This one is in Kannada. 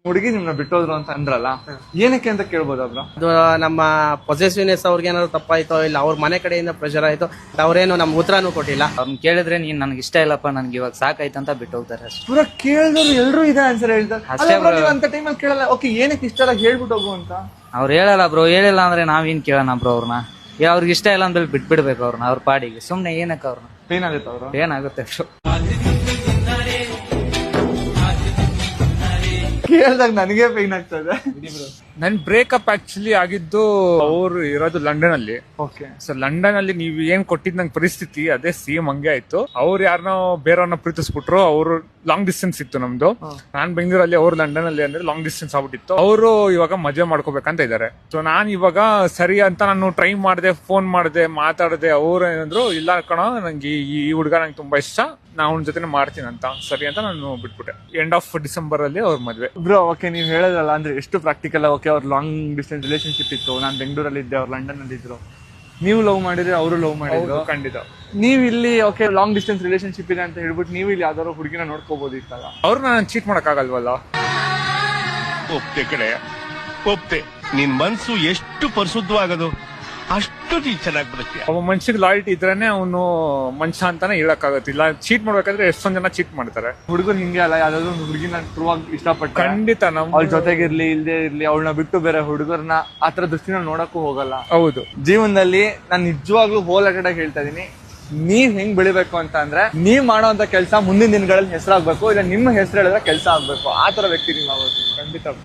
ಹುಡುಗಿ ನಿಮ್ನ ಬಿಟ್ಟೋದ್ರು ಅಂತ ಅಂದ್ರಲ್ಲ, ಏನಕ್ಕೆ ಅಂತ ಕೇಳ್ಬೋದಾ ಬ್ರೋ? ಅದು ನಮ್ಮ ಪೊಸೆಸಿವ್ನೆಸ್ ಅವ್ರಿಗೆ ಏನಾದ್ರು ತಪ್ಪಾಯ್ತೋ ಇಲ್ಲ ಅವ್ರ ಮನೆ ಕಡೆಯಿಂದ ಪ್ರೆಷರ್ ಆಯ್ತು, ಅವ್ರೇನು ನಮ್ಗೆ ಉತ್ತರನೂ ಕೊಟ್ಟಿಲ್ಲ. ಅವ್ರನ್ನ ಕೇಳಿದ್ರೆ ನೀನ್ ನನ್ಗೆ ಇಷ್ಟ ಇಲ್ಲಪ್ಪ, ನನ್ಗೆ ಇವಾಗ ಸಾಕಾಯ್ತು ಅಂತ ಬಿಟ್ಟು ಹೋಗ್ತಾರೆ ಅಷ್ಟೇ. ಪೂರ ಕೇಳಿದ್ರು ಎಲ್ರು ಇದೆ ಆನ್ಸರ್ ಹೇಳ್ತಾರೆ. ಅಷ್ಟೇ ಅಲ್ಲ bro, ನೀವು ಅಂತ ಟೈಮಲ್ಲಿ ಕೇಳಲ್ಲ, ಓಕೆ ಏನಕ್ಕೆ ಇಷ್ಟ ಇಲ್ಲ ಹೇಳ್ಬಿಟ್ಟು ಹೋಗು ಅಂತ. ಅವ್ರು ಹೇಳಲ್ಲ ಬ್ರೋ, ಹೇಳಿಲ್ಲ ಅಂದ್ರೆ ನಾವೇನ್ ಕೇಳೋಣ ಬ್ರೋ ಅವ್ರನ್ನ. ಅವ್ರಿಗೆ ಇಷ್ಟ ಇಲ್ಲ ಅಂದ್ರೆ ಬಿಟ್ಬಿಡ್ಬೇಕು ಅವ್ರನ್ನ ಅವ್ರ ಪಾಡಿಗೆ. ಸುಮ್ನೆ ಏನಕ್ಕೆ ಅವ್ರನ್ನ ಪೇನ್ ಆಗುತ್ತೆ ಅವರು, ಏನಾಗುತ್ತೆ ಬ್ರೋ? ಕೇಳ್ದಾಗ ನನಗೆ ಪೇನ್ ಆಗ್ತದೆ. ನನ್ ಬ್ರೇಕಪ್ ಆಕ್ಚುಲಿ ಆಗಿದ್ದು ಅವ್ರು ಇರೋದು ಲಂಡನ್ ಅಲ್ಲಿ. ಓಕೆ, ಸೊ ಲಂಡನ್ ಅಲ್ಲಿ ನೀವ್ ಏನ್ ಕೊಟ್ಟಿದ್ ನಂಗೆ ಪರಿಸ್ಥಿತಿ ಅದೇ ಸೇಮ್ ಹಂಗೆ ಆಯ್ತು. ಅವ್ರು ಯಾರನ್ನೋ ಬೇರೆಯವ್ರನ್ನ ಪ್ರೀತಿಸ್ಬಿಟ್ರು. ಅವ್ರು ಲಾಂಗ್ ಡಿಸ್ಟೆನ್ಸ್ ಇತ್ತು ನಮ್ದು. ನಾನ್ ಬೆಂಗಳೂರಲ್ಲಿ, ಅವ್ರು ಲಂಡನ್ ಅಲ್ಲಿ, ಅಂದ್ರೆ ಲಾಂಗ್ ಡಿಸ್ಟೆನ್ಸ್ ಆಗ್ಬಿಟ್ಟಿತ್ತು. ಅವರು ಇವಾಗ ಮದುವೆ ಮಾಡ್ಕೋಬೇಕಂತ ಇದಾರೆ. ಸೊ ನಾನ್ ಇವಾಗ ಸರಿ ಅಂತ ನಾನು ಟ್ರೈ ಮಾಡಿದೆ, ಫೋನ್ ಮಾಡಿದೆ, ಮಾತಾಡಿದೆ. ಅವ್ರು ಏನಂದ್ರು, ಇಲ್ಲ ಕಣ ನಂಗೆ ಈ ಹುಡುಗ ನಂಗೆ ತುಂಬಾ ಇಷ್ಟ, ನಾ ಅವ್ನ ಜೊತೆ ಮಾಡ್ತೀನಿ ಅಂತ. ಸರಿ ಅಂತ ನಾನು ಬಿಟ್ಬಿಟ್ಟೆ. ಎಂಡ್ ಆಫ್ ಡಿಸೆಂಬರ್ ಅಲ್ಲಿ ಅವ್ರ ಮದ್ವೆ. ಬ್ರೋ ಓಕೆ, ನೀವು ಹೇಳೋದಲ್ಲ ಅಂದ್ರೆ ಎಷ್ಟು ಪ್ರಾಕ್ಟಿಕಲ್. ಓಕೆ, ಅವ್ರು ಲಾಂಗ್ ಡಿಸ್ಟೆನ್ಸ್ ರಿಲೇಶನ್ಶಿಪ್ ಇತ್ತು, ನಾನು ಬೆಂಗಳೂರಲ್ಲಿ ಇದ್ದೆ, ಅವ್ರು ಲಂಡನ್ ಅಲ್ಲಿ ಇದ್ರು. ನೀವು ಲವ್ ಮಾಡಿದ್ರೆ, ಅವರು ಲವ್ ಮಾಡಿದ್ರು. ಖಂಡಿತ. ನೀವು ಇಲ್ಲಿ ಓಕೆ ಲಾಂಗ್ ಡಿಸ್ಟೆನ್ಸ್ ರಿಲೇಶನ್ಶಿಪ್ ಇದೆ ಅಂತ ಹೇಳ್ಬಿಟ್ಟು ನೀವು ಇಲ್ಲಿ ಯಾವ್ದಾದ್ರು ಹುಡುಗಿನ ನೋಡ್ಕೋಬಹುದಿತ್ತಲ್ಲ. ಅವ್ರನ್ನ ನಾನು ಚೀಟ್ ಮಾಡಕ್ ಆಗಲ್ವಲ್ಲ. ಒಪ್ತೆ ಕಡೆ ಒಪ್ತೆ. ನಿನ್ ಮನ್ಸು ಎಷ್ಟು ಪರಿಶುದ್ಧವಾಗದು ಅಷ್ಟು ನೀ ಚೆನ್ನಾಗಿ ಬರುತ್ತೆ. ಒಬ್ಬ ಮನ್ಸಿಗೆ ಲಾಯಲ್ಟಿ ಇದ್ರೇನೆ ಅವನು ಮನುಷ್ಯ ಅಂತಾನೆ ಹೇಳಕ್ಕಾಗತ್ತಿಲ್ಲ. ಚೀಟ್ ಮಾಡ್ಬೇಕಾದ್ರೆ ಎಷ್ಟೊಂದ್ ಜನ ಚೀಟ್ ಮಾಡ್ತಾರೆ. ಹುಡುಗರು ಹಿಂಗೆ ಅಲ್ಲ, ಯಾವ್ದಾದ್ರು ಒಂದು ಹುಡುಗಿನ ಟ್ರೂ ಆಗಿ ಇಷ್ಟಪಟ್ಟು ಖಂಡಿತ ನಮ್ಮ ಅವ್ಳ ಜೊತೆಗಿರ್ಲಿ ಇಲ್ದೇ ಇರ್ಲಿ, ಅವಳನ್ನ ಬಿಟ್ಟು ಬೇರೆ ಹುಡುಗರನ್ನ ಆತರ ದೃಷ್ಟಿನ ನೋಡಕ್ಕೂ ಹೋಗಲ್ಲ. ಹೌದು. ಜೀವನದಲ್ಲಿ ನಾನು ನಿಜವಾಗ್ಲೂ ಹೋಲ್ ಹಾರ್ಟೆಡ್ ಆಗಿ ಹೇಳ್ತಾ ಇದೀನಿ, ನೀವ್ ಹೆಂಗ್ ಬೆಳಿಬೇಕು ಅಂತ ಅಂದ್ರೆ, ನೀವ್ ಮಾಡೋಂತ ಕೆಲಸ ಮುಂದಿನ ದಿನಗಳಲ್ಲಿ ಹೆಸರಾಗ್ಬೇಕು, ಇಲ್ಲ ನಿಮ್ಮ ಹೆಸರು ಹೇಳಿದ್ರೆ ಕೆಲಸ ಆಗ್ಬೇಕು. ಆತರ ವ್ಯಕ್ತಿ ನೀವು ಆಗೋದು. ಖಂಡಿತ.